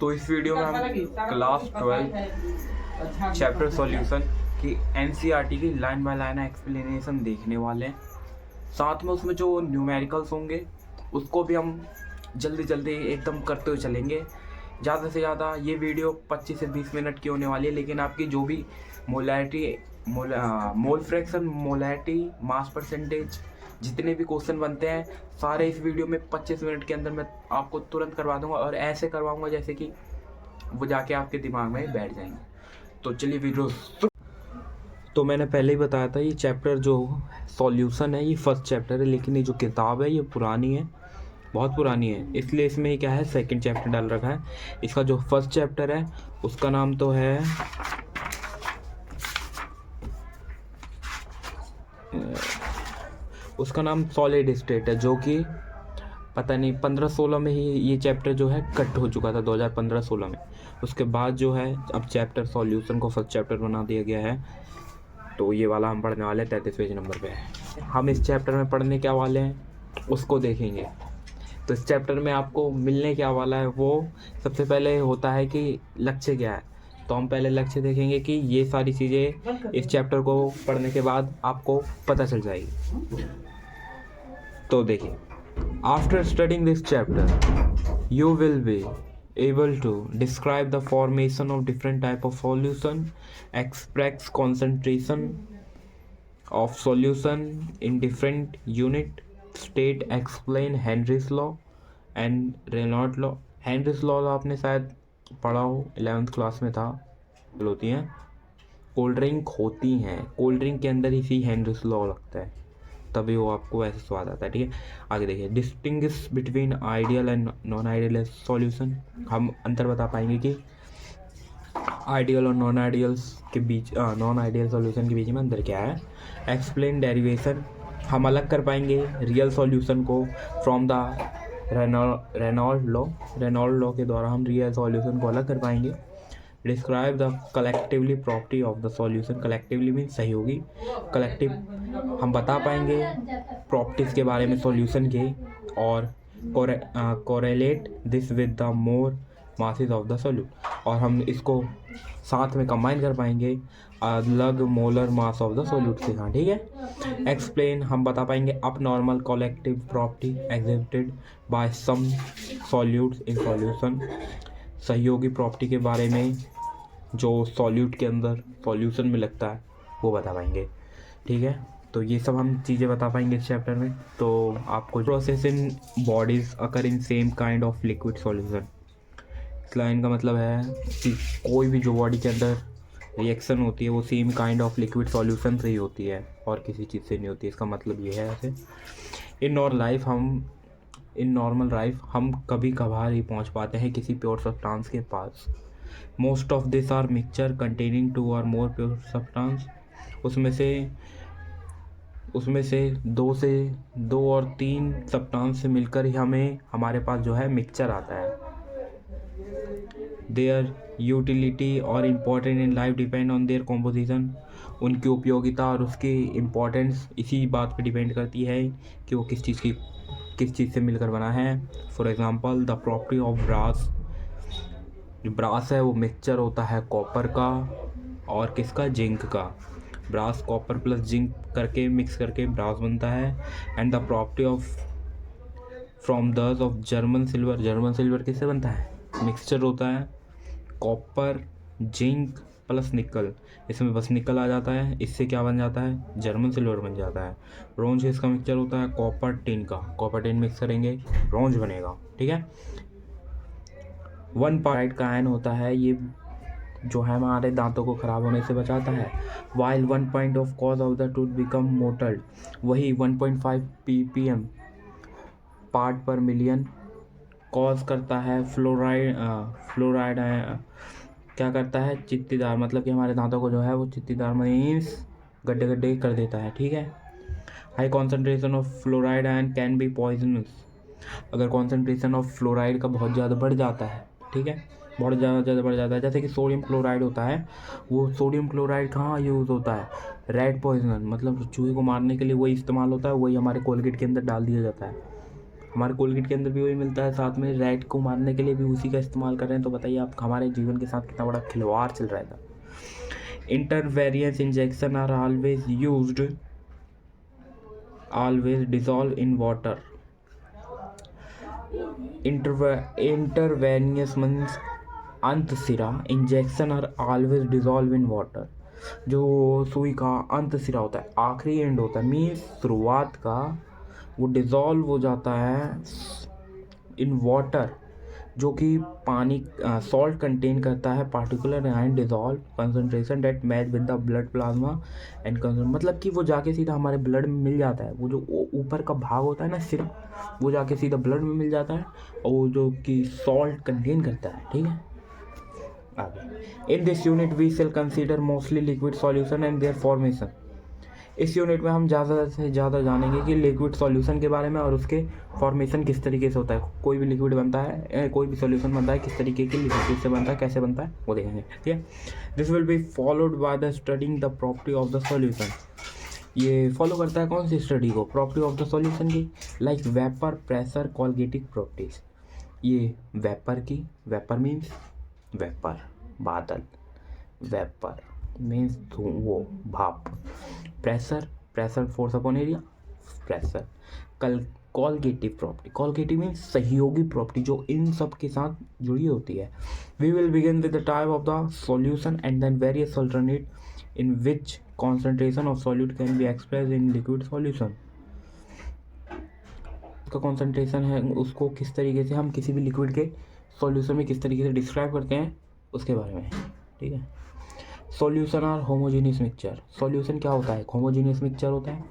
तो इस वीडियो में हम क्लास 12 चैप्टर सॉल्यूशन की एनसीईआरटी की लाइन बाय लाइन एक्सप्लेनेशन देखने वाले हैं। साथ में उसमें जो न्यूमेरिकल्स होंगे उसको भी हम जल्दी जल्दी एकदम करते हुए चलेंगे। ज़्यादा से ज़्यादा ये वीडियो 25 से 20 मिनट की होने वाली है, लेकिन आपकी जो भी molarity mole fraction, molarity, mass percentage, जितने भी क्वेश्चन बनते हैं सारे इस वीडियो में 25 मिनट के अंदर मैं आपको तुरंत करवा दूंगा, और ऐसे करवाऊंगा जैसे कि वो जाके आपके दिमाग में बैठ जाएंगे। तो चलिए वीडियो। तो मैंने पहले ही बताया था, ये चैप्टर जो सॉल्यूशन है ये फर्स्ट चैप्टर है, लेकिन ये जो किताब है ये पुरानी है, बहुत पुरानी है, इसलिए इसमें क्या है सेकंड चैप्टर डाल रखा है। इसका जो फर्स्ट चैप्टर है उसका नाम तो है उसका नाम सॉलिड स्टेट है, जो कि पता नहीं 15-16 में ही ये चैप्टर जो है कट हो चुका था, 2015-16 में। उसके बाद जो है अब चैप्टर सॉल्यूशन को फर्स्ट चैप्टर बना दिया गया है। तो ये वाला हम पढ़ने वाले हैं, 33 पेज नंबर पे है। हम इस चैप्टर में पढ़ने क्या वाले हैं उसको देखेंगे। तो इस चैप्टर में आपको मिलने क्या वाला है वो सबसे पहले होता है कि लक्ष्य क्या है। तो हम पहले लक्ष्य देखेंगे कि ये सारी चीज़ें इस चैप्टर को पढ़ने के बाद आपको पता चल जाएगी। तो देखिए, after studying this chapter you will be able to describe the formation of different type of solution, express concentration of solution in different unit state, explain Henry's law and Reynolds law। Henry's law आपने शायद पढ़ा हो, 11th class में था। होती हैं cold drink, होती हैं कोल्ड ड्रिंक के अंदर ही हेनरीज लॉ लगता है, तभी वो आपको ऐसे स्वाद आता है। ठीक है, आगे देखिए, distinguish between ideal and non ideal solution. हम अंतर बता पाएंगे कि आइडियल और नॉन आइडियल्स के बीच, नॉन आइडियल सॉल्यूशन के बीच में अंतर क्या है। एक्सप्लेन डेरिवेशन, हम अलग कर पाएंगे रियल सॉल्यूशन को फ्रॉम द रेनॉल्ड लॉ के द्वारा हम रियल सॉल्यूशन को अलग कर पाएंगे। Describe the collectively property of the solution, collectively mean सहयोगी, कलेक्टिव हम बता पाएंगे प्रॉपर्टीज़ के बारे में सॉल्यूशन के, और correlate this with the more masses of the solute, और हम इसको साथ में कंबाइन कर पाएंगे अलग molar mass of the solute के साथ। ठीक है, एक्सप्लेन हम बता पाएंगे अब normal collective property exhibited by some solutes in solution, सहयोगी प्रॉपर्टी के बारे में जो सॉल्यूट के अंदर सॉल्यूशन में लगता है वो बता पाएंगे। ठीक है, तो ये सब हम चीज़ें बता पाएंगे इस चैप्टर में। तो आपको process in bodies occur in same kind of liquid solution, इस लाइन का मतलब है कि कोई भी जो बॉडी के अंदर रिएक्शन होती है वो same kind of liquid solution से ही होती है और किसी चीज़ से नहीं होती। इसका मतलब ये है ऐसे इन नॉर्मल लाइफ हम कभी कभार ही पहुंच पाते हैं किसी प्योर सब्सटेंस के पास। Most of this are mixture containing 2 और मोर प्योर सब्सटेंस, उसमें से दो और 3 सब्सटेंस से मिलकर ही हमारे पास जो है मिक्सचर आता है। देयर यूटिलिटी और important in life depend on their composition, उनकी उपयोगिता और उसकी इम्पोर्टेंस इसी बात पे डिपेंड करती है कि वो किस चीज़ से मिलकर बना है। For example the property of brass, जो ब्रास है वो मिक्सचर होता है कॉपर का और किसका, जिंक का। ब्रास कॉपर प्लस जिंक करके मिक्स करके ब्रास बनता है। And the property of from दस ऑफ जर्मन सिल्वर किससे बनता है, मिक्सचर होता है कॉपर जिंक प्लस निकल, इसमें बस निकल आ जाता है, इससे क्या बन जाता है, जर्मन सिल्वर बन जाता है। ब्रोंज इसका मिक्सचर होता है कॉपर टिन मिक्स करेंगे ब्रोंज बनेगा। ठीक है, 1 पार्ट का आयन होता है, ये जो है हमारे दांतों को ख़राब होने से बचाता है। While 1 point of cause of the tooth become mottled, वही 1.5 ppm पार्ट पर मिलियन कॉज करता है फ्लोराइड क्या करता है, चित्तीदार, मतलब कि हमारे दांतों को जो है वो चित्तीदार मीन्स गड्ढे कर देता है। ठीक है, high concentration of fluoride ion can be poisonous, अगर कॉन्सेंट्रेशन ऑफ फ्लोराइड का बहुत ज़्यादा बढ़ जाता है, ठीक है, बहुत ज़्यादा बढ़ जाता है, जैसे कि सोडियम क्लोराइड होता है, वो सोडियम क्लोराइड कहाँ यूज़ होता है, रेड पॉइजन, मतलब चूहे को मारने के लिए वही इस्तेमाल होता है, वही हमारे कोलगेट के अंदर डाल दिया जाता है। हमारे कोलगेट के अंदर भी वही मिलता है, साथ में रैट को मारने के लिए भी उसी का इस्तेमाल कर रहे हैं। तो बताइए आप हमारे जीवन के साथ कितना बड़ा खिलवाड़ चल रहा था। Intravenous injection are always used, always dissolve in water. Intravenous means अंत सिरा, injection are always dissolve in water. जो सुई का अंत सिरा होता है, आखिरी एंड होता है, मीन्स शुरुआत का, वो डिसॉल्व हो जाता है इन वाटर, जो कि पानी सॉल्ट कंटेन करता है, particular and dissolve concentration that match with the blood plasma and concern. मतलब कि वो जाके सीधा हमारे ब्लड में मिल जाता है, वो जो ऊपर का भाग होता है ना सिरा, वो जाके सीधा ब्लड में मिल जाता है, और वो जो कि सॉल्ट कंटेन करता है। ठीक है, आगे in this unit we shall consider mostly liquid solution and their formation. इस यूनिट में हम ज़्यादा से ज़्यादा जानेंगे कि लिक्विड सॉल्यूशन के बारे में और उसके फॉर्मेशन किस तरीके से होता है। कोई भी लिक्विड बनता है, कोई भी सॉल्यूशन बनता है, किस तरीके के लिक्विड से बनता है, कैसे बनता है, वो देखेंगे। ठीक है, this will be followed by the studying the property of the solution. ये फॉलो करता है कौन सी स्टडी को, प्रॉपर्टी ऑफ द सॉल्यूशन की, like vapour, pressure, colligative properties. ये वेपर की, वेपर मीन्स वेपर बादल, वेपर मीन्स वो भाप, pressure, pressure force upon area, pressure. Colligative property, colligative means सहयोगी प्रॉपर्टी जो इन सब के साथ जुड़ी होती है। We will begin with the type of the solution and then various alternate in which concentration of solute can be express in liquid solution. उसका कॉन्सेंट्रेशन है, उसको किस तरीके से हम किसी भी लिक्विड के सॉल्यूशन में किस तरीके से डिस्क्राइब करते हैं, उसके बारे में। ठीक है, solution are homogeneous mixture. Solution क्या होता है, होमोजेनियस मिक्सचर होता है,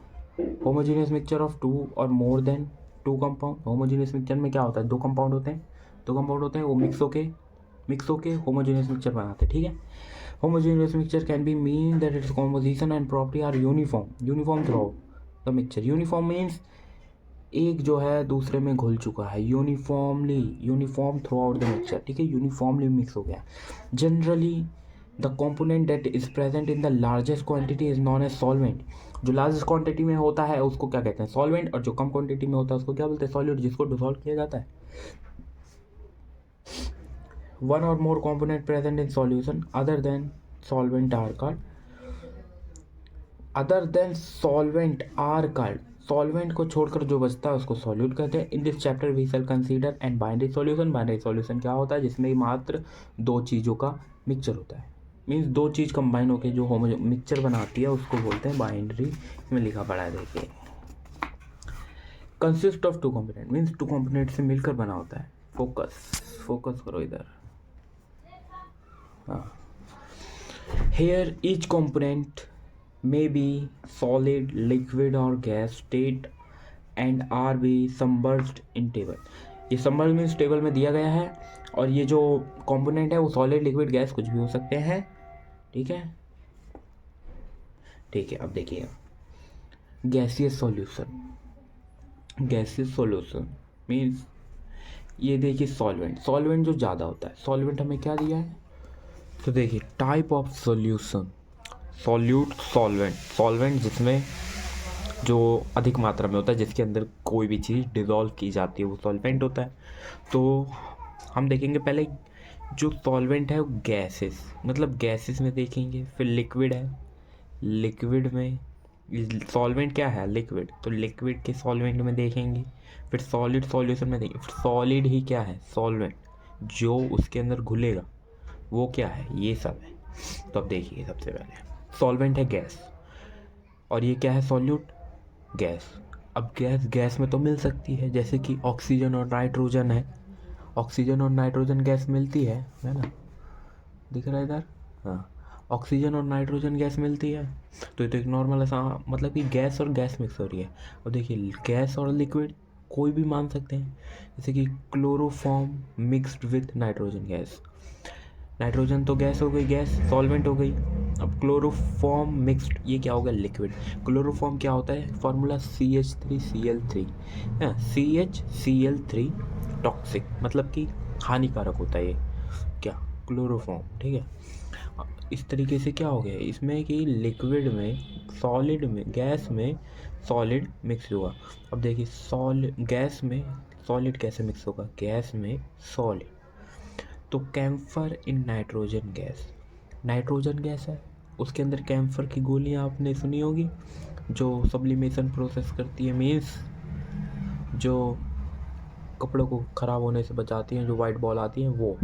होमोजेनियस मिक्सचर ऑफ टू और more than two compound. Homogeneous mixture में क्या होता है, दो कंपाउंड होते हैं, वो मिक्स होके होमोजेनियस मिक्सचर बनाते हैं। ठीक है, homogeneous mixture can be mean that its composition and property are uniform throughout the mixture. Uniform means एक जो है दूसरे में घुल चुका है, uniform throughout the mixture. ठीक है, यूनिफॉर्मली मिक्स हो गया। Generally the component that is present in the largest quantity is known as solvent. जो लार्जेस्ट क्वांटिटी में होता है उसको क्या कहते हैं, सॉल्वेंट, और जो कम क्वांटिटी में होता है उसको क्या बोलते हैं, सॉल्यूट, जिसको डिसॉल्व किया जाता है। वन और more component present in solution other than solvent are called. Solvent को छोड़कर जो बचता है उसको सॉल्यूट कहते हैं। In this chapter we shall consider and binary solution. Binary solution क्या होता है, जिसमें मात्र दो चीज़ों का मिक्सचर होता है, मीन्स दो चीज़ कंबाइन होकर जो मिक्सचर बनाती है उसको बोलते हैं बाइनरी। इसमें लिखा पड़ा है, देखिए, consist of two component, means two component से मिलकर बना होता है। फोकस करो इधर। हाँ, here each component may be solid, liquid or gas state and are be submerged in table। ये सबमर्ज मीन्स टेबल में दिया गया है, और ये जो कंपोनेंट है वो सॉलिड, लिक्विड, गैस कुछ भी हो सकते हैं। ठीक है, अब देखिए गैसियस सॉल्यूशन मीन्स ये देखिए सॉल्वेंट जो ज़्यादा होता है, सॉल्वेंट हमें क्या दिया है, तो देखिए टाइप ऑफ सॉल्यूशन, सॉल्वेंट जिसमें जो अधिक मात्रा में होता है, जिसके अंदर कोई भी चीज़ डिज़ोल्व की जाती है, वो सॉल्वेंट होता है। तो हम देखेंगे पहले जो सॉल्वेंट है वो गैसेस में देखेंगे, फिर लिक्विड है, लिक्विड में सॉल्वेंट क्या है, लिक्विड, तो लिक्विड के सॉल्वेंट में देखेंगे, फिर सॉलिड सॉल्यूशन में देखेंगे, फिर सॉलिड ही क्या है, सॉल्वेंट, जो उसके अंदर घुलेगा वो क्या है, ये सब है। तो अब देखिए सबसे पहले सॉल्वेंट है गैस, और ये क्या है, सॉल्यूट, गैस। अब गैस में तो मिल सकती है, जैसे कि ऑक्सीजन और नाइट्रोजन है, ऑक्सीजन और नाइट्रोजन गैस मिलती है ना, दिख रहा है इधर, हाँ, ऑक्सीजन और नाइट्रोजन गैस मिलती है। तो ये तो एक नॉर्मल ऐसा मतलब कि गैस और गैस मिक्स हो रही है। और देखिए गैस और लिक्विड कोई भी मान सकते हैं, जैसे कि chloroform mixed with nitrogen gas, nitrogen तो गैस हो गई, गैस सॉल्वेंट हो गई। अब क्लोरोफॉर्म मिक्स्ड, ये क्या होगा, लिक्विड। क्लोरोफॉर्म क्या होता है, फार्मूला CH3Cl3, CH3 टॉक्सिक, मतलब कि हानिकारक होता है ये क्या, क्लोरोफॉर्म। ठीक है, इस तरीके से क्या हो गया इसमें कि लिक्विड में, सॉलिड में, गैस में सॉलिड मिक्स हुआ। अब देखिए गैस में सॉलिड कैसे मिक्स होगा? गैस में सॉलिड। तो camphor in nitrogen gas, nitrogen gas है, उसके अंदर कैम्फर की गोलियां आपने सुनी होगी, जो सब्लिमेशन प्रोसेस करती है, मीन्स जो कपड़ों को ख़राब होने से बचाती हैं, जो वाइट बॉल आती हैं वो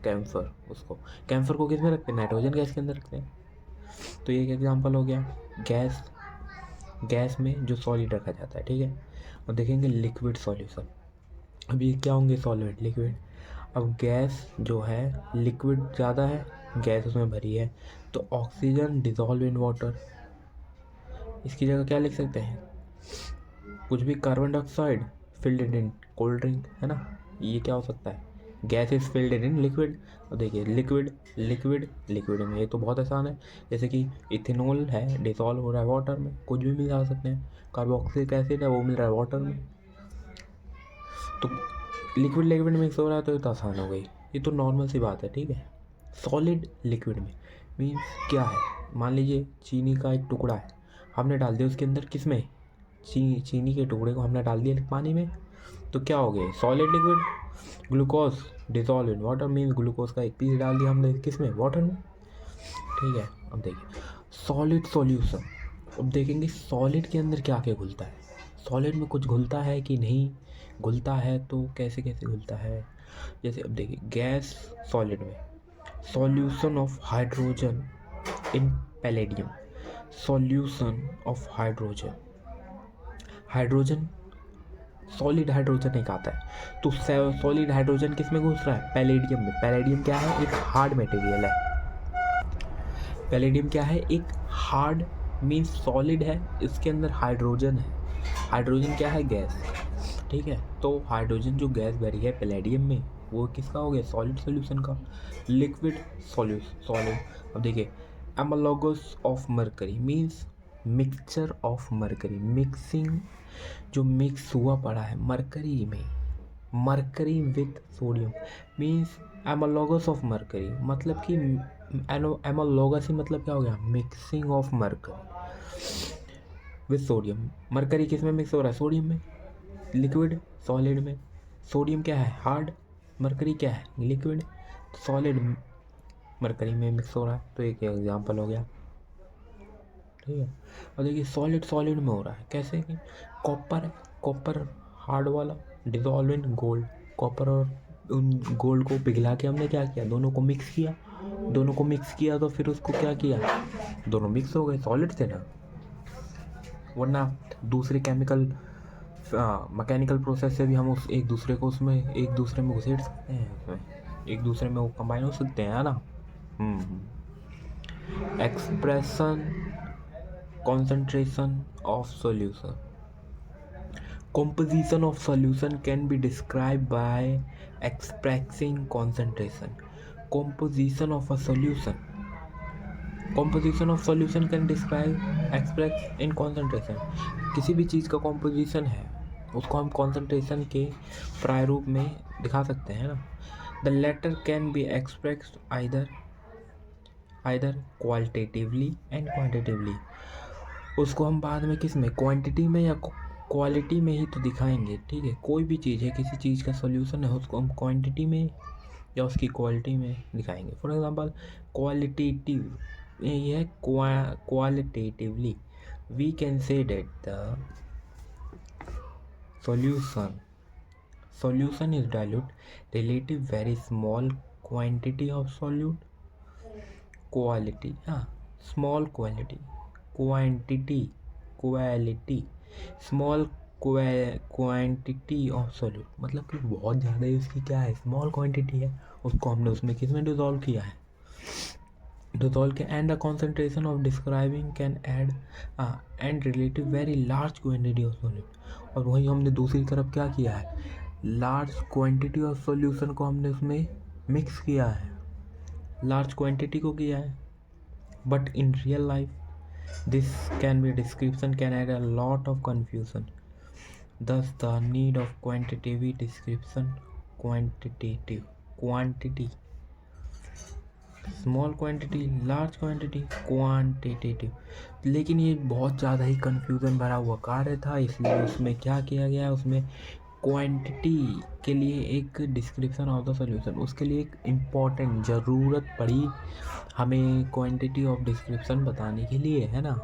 कैम्फर। उसको कैम्फर को किस में रखते हैं? नाइट्रोजन गैस के अंदर रखते हैं। तो ये एक एग्जांपल हो गया गैस में जो सॉलिड रखा जाता है, ठीक है। और देखेंगे लिक्विड सॉल्यूशन। अब ये क्या होंगे? Solid, liquid. अब गैस जो है लिक्विड ज़्यादा है, गैस उसमें भरी है, तो ऑक्सीजन डिजॉल्व इन वाटर। इसकी जगह क्या लिख सकते हैं? कुछ भी, carbon dioxide filled in cold drink, है ना। ये क्या हो सकता है? Gas is filled in liquid. और देखिए लिक्विड लिक्विड लिक्विड में ये तो बहुत आसान है, जैसे कि इथेनॉल है, डिसॉल्व हो रहा है वाटर में, कुछ भी मिला सकते हैं। कार्बोक्सिलिक एसिड है, वो मिल रहा है वाटर में। तो लिक्विड लिक्विड मिक्स हो रहा है, तो ये तो आसान हो गई, ये तो नॉर्मल सी बात है, ठीक है। सॉलिड लिक्विड में मीन्स क्या है? मान लीजिए चीनी का एक टुकड़ा है, हमने डाल दिया उसके अंदर, किस में? चीनी के टुकड़े को हमने डाल दिया पानी में, तो क्या हो गया? Solid liquid. Glucose dissolve in water means glucose का एक पीस डाल दिया हमने, किस में? वाटर में, ठीक है। अब देखिए सॉलिड सॉल्यूशन। अब देखेंगे सॉलिड के अंदर क्या क्या घुलता है, सॉलिड में कुछ घुलता है कि नहीं घुलता है, तो कैसे कैसे घुलता है। जैसे अब देखिए गैस सॉलिड में solution of hydrogen in palladium, solution of hydrogen solid hydrogen एक आता है, तो सॉलिड हाइड्रोजन किस में घुस रहा है? पैलेडियम में। पैलेडियम क्या है? एक हार्ड मटेरियल है। पैलेडियम क्या है? एक हार्ड मीन्स सॉलिड है, इसके अंदर हाइड्रोजन है। हाइड्रोजन क्या है? गैस, ठीक है। तो हाइड्रोजन जो गैस भरी है पैलेडियम में, वो किसका हो गया? सॉलिड सॉल्यूशन का। Liquid solid. अब देखिए amalgams of mercury means mixture of mercury, mixing जो मिक्स हुआ पड़ा है मरकरी में, mercury with sodium means amalgams of mercury, मतलब कि एमोलॉगस ही मतलब क्या हो गया? Mixing of mercury with sodium. Mercury किस में मिक्स हो रहा है? सोडियम में। लिक्विड सॉलिड में, सोडियम क्या है? हार्ड, मरकरी क्या है? लिक्विड, सॉलिड मरकरी में मिक्स हो रहा है, तो एक एग्जांपल हो गया, ठीक है। और देखिए सॉलिड में हो रहा है कैसे कि कॉपर है, कॉपर हार्ड वाला डिजॉल्व इन गोल्ड, कॉपर और उन गोल्ड को पिघला के हमने क्या किया? दोनों को मिक्स किया, तो फिर उसको क्या किया? दोनों मिक्स हो गए, सॉलिड थे ना। वरना दूसरे केमिकल मैकेनिकल प्रोसेस से भी हम उस एक दूसरे में घुसेड़ सकते हैं, उसमें एक दूसरे में वो कंबाइन हो सकते हैं, है ना। Expression concentration of solution, composition of solution can be described by expressing concentration. Composition of solution can express in concentration. किसी भी चीज़ का composition है, उसको हम concentration के प्रारूप में दिखा सकते हैं ना। The latter can be expressed either qualitatively and quantitatively. उसको हम बाद में किस में? क्वांटिटी में या क्वालिटी में ही तो दिखाएंगे, ठीक है। कोई भी चीज़ है, किसी चीज़ का सॉल्यूशन है, उसको हम क्वांटिटी में या उसकी क्वालिटी में दिखाएंगे। फॉर एग्जांपल क्वालिटेटिव, ये है qualitatively we can say that the solution is dilute relative very small quantity of solute, quality, small quality, quality small quantity of solute, मतलब कि बहुत ज़्यादा ही उसकी क्या है? स्मॉल क्वांटिटी है, उसको हमने उसमें किस में डिज़ोल्व किया है? डिज़ोल्व किया। And the concentration of describing can add and relative very large quantity of solute. और वहीं हमने दूसरी तरफ क्या किया है? लार्ज क्वांटिटी ऑफ सॉल्यूशन को हमने उसमें मिक्स किया है, लार्ज क्वांटिटी को किया है। But in real life this description can add a lot of confusion, thus the need of quantitative description. Quantity, small quantity, large quantity, quantitative। लेकिन ये बहुत ज़्यादा ही confusion भरा हुआ कार्य था, इसलिए उसमें क्या किया गया? उसमें क्वांटिटी के लिए एक डिस्क्रिप्शन ऑफ द सॉल्यूशन, उसके लिए एक इम्पॉर्टेंट ज़रूरत पड़ी हमें क्वांटिटी ऑफ डिस्क्रिप्शन बताने के लिए, है ना।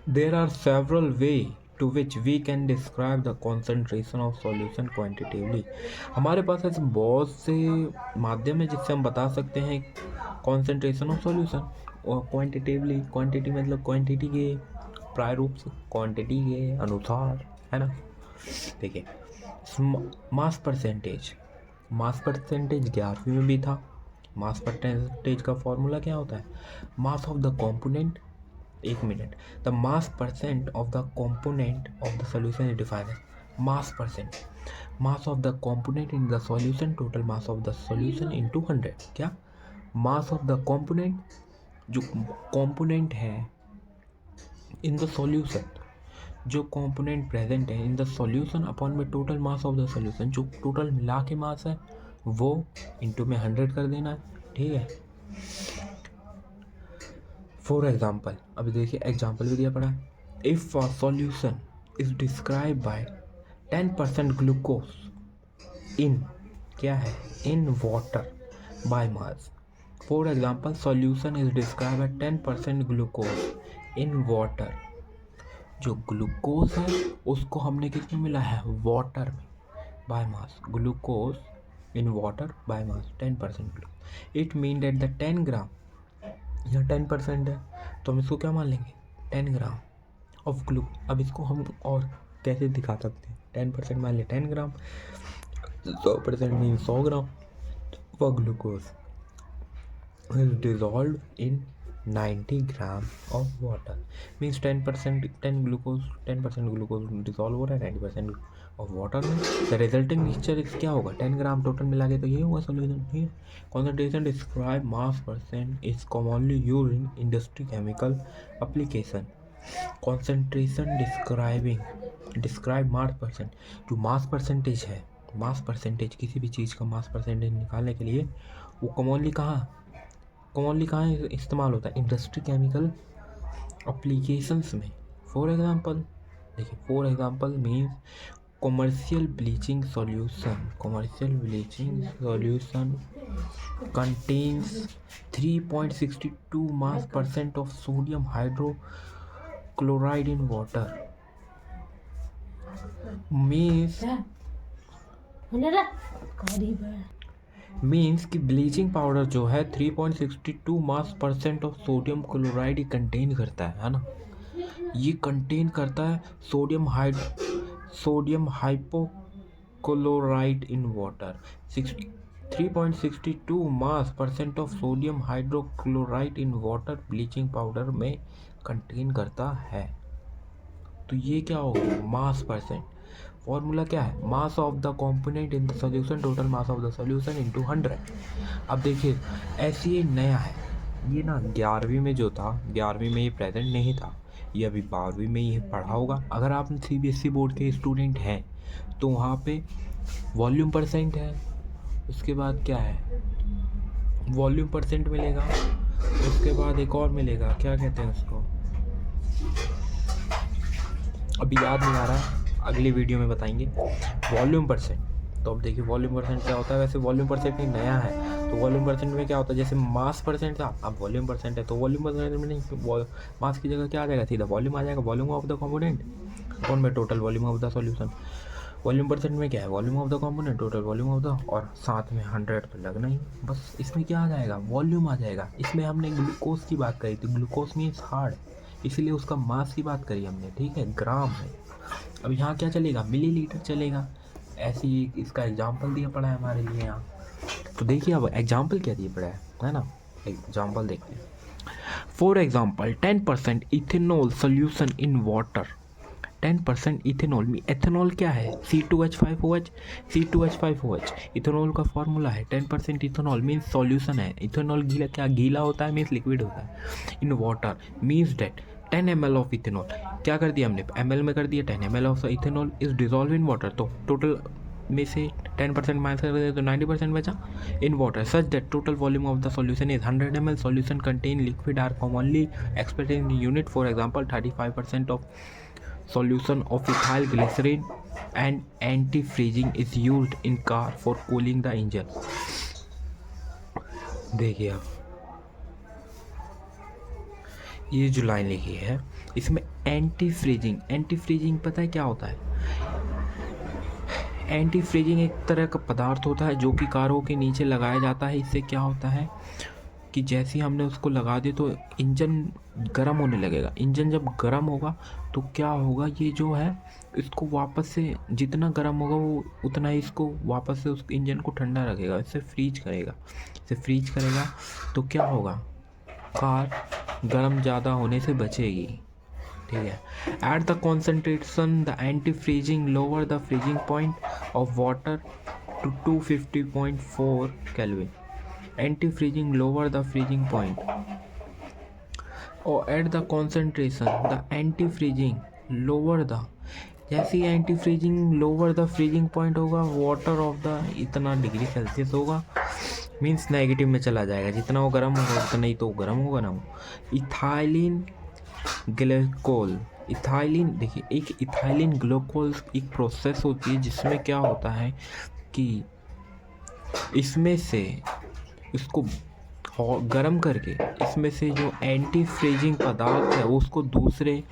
There are several way to which we can describe the concentration of solution quantitatively. हमारे पास ऐसे बहुत से माध्यम है जिससे हम बता सकते हैं कॉन्सेंट्रेशन ऑफ सॉल्यूशन और क्वांटिटेटिवली। क्वांटिटी मतलब क्वांटिटी के प्रारूप से, क्वांटिटी के अनुसार, है ना। देखिए, मास परसेंटेज, मास परसेंटेज 11वीं में भी था। मास परसेंटेज का फॉर्मूला क्या होता है? मास ऑफ द कंपोनेंट, एक minute, the mass percent of the component of the solution is defined as mass percent, mass of the component in the solution, total mass of the solution into 100। क्या? Mass of the component, जो component है in the solution, जो component present है in the solution upon में total mass of the solution, जो total मिला के मास है वो इनटू में 100 कर देना है, ठीक है। फॉर एग्जाम्पल, अभी देखिए एग्जाम्पल भी दिया पड़ा है। If a solution is describe by 10% glucose in, क्या है, in water by mass. For example, solution is describe by 10% glucose in water. जो ग्लूकोज है उसको हमने किस में मिला है? वाटर में, by mass. Glucose in water by mass 10% glucose. It mean that the 10 ग्राम, यहाँ 10% है तो हम इसको क्या मान लेंगे? 10 ग्राम ऑफ ग्लू। अब इसको हम और कैसे दिखा सकते हैं? 10% मान लिया 10 ग्राम, 100% mean 100 gram of glucose is dissolve in 90 gram of water. Means 10% 10% glucose dissolve हो रहा है 90% ऑफ वाटर में। द रिजल्टिंग मिक्सचर क्या होगा? 10 ग्राम टोटल मिला के, तो ये होगा सोल्यूशन, ठीक है। Concentration describe mass percent is commonly use in industry chemical application. Concentration describe mass percent, जो मास परसेंटेज है, मास परसेंटेज किसी भी चीज़ का मास परसेंटेज निकालने के लिए वो कॉमनली कहाँ इस्तेमाल होता है? इंडस्ट्री केमिकल एप्लीकेशंस में। फॉर एग्जांपल देखिए, for example means commercial bleaching solution contains 3.62 mass percent of sodium hydrochloride in water. Means कि ब्लीचिंग पाउडर जो है 3.62 mass percent of sodium chloride contain करता है ना। ये कंटेन करता है sodium hypochloride in water. 3.62 mass percent of sodium hydrochloride in water bleaching powder में कंटेन करता है। तो ये क्या होगा? मास परसेंट। फॉर्मूला क्या है? Mass of the component in the solution, total mass of the solution into 100। अब देखिए, ऐसे ये नया है, ये ना 11वीं में जो था, 11वीं में ये प्रेजेंट नहीं था, ये अभी 12वीं में ये पढ़ा होगा। अगर आप CBSE बोर्ड के स्टूडेंट हैं तो वहाँ पे वॉल्यूम परसेंट है, उसके बाद क्या है, वॉल्यूम परसेंट मिलेगा, उसके बाद एक और मिलेगा, क्या कहते हैं उसको, अभी याद नहीं आ रहा, अगली वीडियो में बताएंगे। Volume percent. तो अब देखिए वॉल्यूम परसेंट क्या होता है। वैसे वॉल्यूम परसेंट ही नया है, तो वॉल्यूम परसेंट में क्या होता है, जैसे मास परसेंट था, अब वॉल्यूम परसेंट है, तो वॉल्यूम परसेंट में नहीं, मास की जगह क्या आ जाएगा, सीधा वॉल्यूम आ जाएगा। वॉल्यूम ऑफ द कंपोनेंट कौन में total volume of the solution. Volume percent में क्या है, volume of the component total volume of the, और साथ में 100 तो लगना ही, बस इसमें क्या आ जाएगा, वॉल्यूम आ जाएगा। इसमें हमने ग्लूकोज की बात करी थी, ग्लूकोज मीन्स हार्ड, इसीलिए उसका मास की बात करी हमने, ठीक है, ग्राम में। अब यहाँ क्या चलेगा, मिलीलीटर चलेगा। ऐसे ही इसका एग्जाम्पल दिया पड़ा है हमारे लिए यहाँ। तो देखिए अब एग्जाम्पल क्या दिया पड़ा है ना, एग्जाम्पल देखते हैं। For example 10% ethanol solution in water. 10% ethanol में, एथेनॉल क्या है, C2H5OH, C2H5OH इथेनॉल का फॉर्मूला है। 10% इथेनॉल मीन्स सॉल्यूशन है। इथेनॉल गीला, क्या गीला होता है, मीन्स लिक्विड होता है। In water means that 10 ml of ethanol, क्या कर दिया हमने, ml में कर दिया, 10 ml of ethanol is dissolve in water. तो टोटल में से 10% माइनस कर दिया तो 90% बचा in water. Such that total volume of the solution is 100 ml। Solution contain liquid are commonly expressed in unit. For example 35% of solution of ethyl glycerin and anti-freezing is used in car for cooling the engine। देखिए आप ये जो line लिखी है इसमें anti freezing पता है क्या होता है? एंटी फ्रीजिंग एक तरह का पदार्थ होता है जो कि कारों के नीचे लगाया जाता है। इससे क्या होता है कि जैसे ही हमने उसको लगा दिया तो इंजन गर्म होने लगेगा। इंजन जब गर्म होगा तो क्या होगा, ये जो है इसको वापस से जितना गर्म होगा वो उतना ही इसको वापस से उस इंजन को ठंडा रखेगा, इससे फ्रीज करेगा। तो क्या होगा, कार गर्म ज़्यादा होने से बचेगी। ठीक है। At the concentration the anti freezing lower the freezing point of water to 250.4 kelvin. Anti freezing lower the freezing point और at the concentration the anti freezing lower the, जैसे ही anti freezing lower the freezing point होगा water of the इतना degree Celsius होगा, means negative में चला जाएगा। जितना वो गर्म होगा उतना ही तो गर्म होगा ना वो। इथाइलिन ग्लाइकोल, इथाइलिन देखिए एक इथाइलिन ग्लाइकोल एक प्रोसेस होती है जिसमें क्या होता है कि इसमें से इसको गर्म करके इसमें से जो एंटी फ्रीजिंग पदार्थ है उसको दूसरे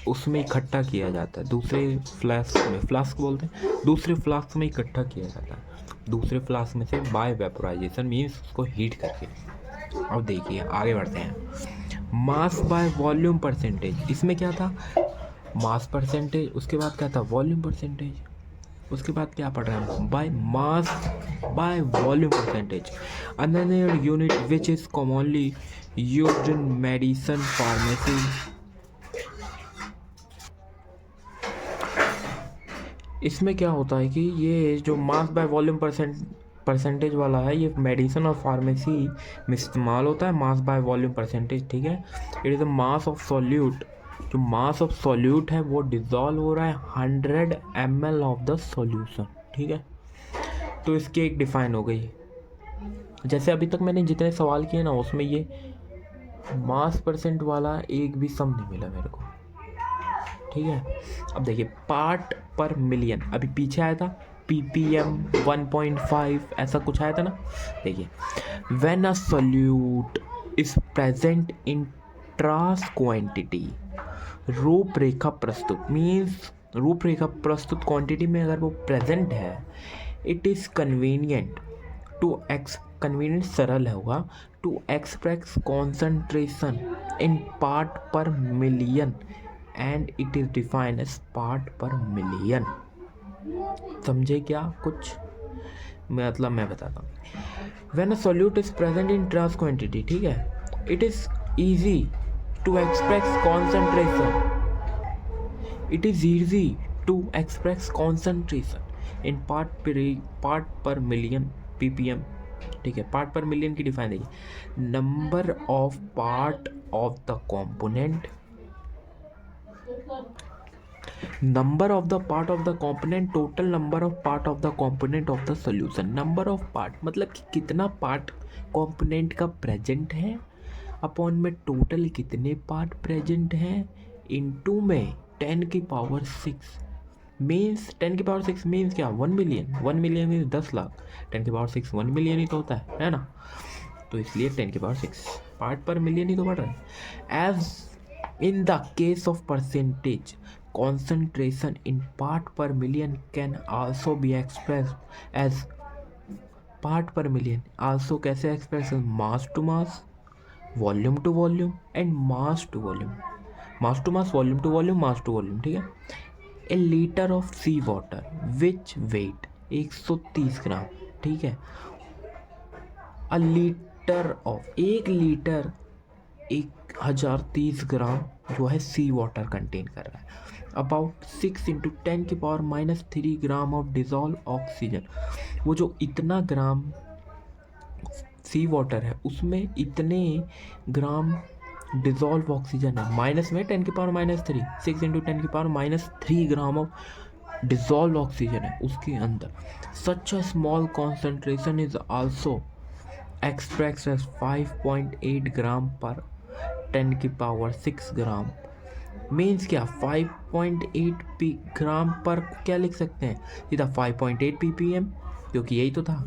उसमें इकट्ठा किया जाता है, दूसरे फ्लास्क में, फ्लास्क बोलते हैं, दूसरे फ्लास्क में इकट्ठा किया जाता है, दूसरे फ्लास्क में से बाय वेपोराइजेशन मीन्स उसको हीट करके। अब देखिए आगे बढ़ते हैं। मास बाय वॉल्यूम परसेंटेज, इसमें क्या था, मास परसेंटेज, उसके बाद क्या था वॉल्यूम परसेंटेज, उसके बाद क्या पढ़ रहे हैं by mass by volume percentage. Another unit which is commonly used in medicine pharmacy. इसमें क्या होता है कि ये जो मास बाय वॉल्यूम परसेंटेज वाला है ये मेडिसिन और फार्मेसी में इस्तेमाल होता है, मास बाय वॉल्यूम परसेंटेज। ठीक है। It is a mass of solute, जो मास ऑफ सॉल्यूट है वो डिज़ोल्व हो रहा है 100 ml ऑफ द सॉल्यूशन। ठीक है। तो इसकी एक डिफाइन हो गई। जैसे अभी तक मैंने जितने सवाल किए ना उसमें ये मास परसेंट वाला एक भी सम नहीं मिला मेरे को। ठीक है। अब देखिए पार्ट पर मिलियन, अभी पीछे आया था ppm 1.5 ऐसा कुछ आया था ना। देखिए when a solute is present in trans quantity, रूपरेखा प्रस्तुत मीन्स रूपरेखा प्रस्तुत क्वांटिटी में अगर वो प्रेजेंट है, it is convenient to convenient सरल होगा to express concentration in part पर million and it is defined as part पर मिलियन। समझे क्या कुछ, मतलब मैं बताता हूँ। When a solute is present in trans quantity, ठीक है, it is easy to express concentration, it is easy to express concentration in part पर मिलियन ppm। ठीक है। पार्ट पर मिलियन की डिफाइन देखिए, number of part of the component, number of the part of the component, total number of part of the component of the solution. Number of part मतलब कि कितना part component का present है upon में total कितने part present हैं into में 10 की पावर 6 मीन्स 10 की पावर 6 मीन्स क्या 1 मिलियन, 1 मिलियन मीन्स 10 लाख, 10 की पावर 6 1 मिलियन ही तो होता है ना। तो इसलिए 10 की पावर 6 पार्ट पर मिलियन ही तो बढ़ रहा है। As in the case of percentage, concentration in part per million can also be expressed as part per million, also कैसे express as mass to mass, volume to volume and mass to volume, mass to mass, volume to volume, mass to volume। ठीक है। a liter of sea water which weight 130 ग्राम, ठीक है, a liter of 1 litre 1030 ग्राम जो है सी water contain कर रहा है। About 6 × 10 की power -3 gram of dissolve oxygen, वो जो इतना ग्राम सी वाटर है उसमें इतने ग्राम डिजॉल्व ऑक्सीजन है, माइनस में 10 की पावर -3, 6 × 10 की power -3 gram of dissolve oxygen है उसके अंदर। Such a small concentration is also expressed as 5.8 gram पर 10 की पावर 6 ग्राम मीन्स क्या 5.8 पी ग्राम पर क्या लिख सकते हैं सीधा 5.8 ppm, क्योंकि यही तो था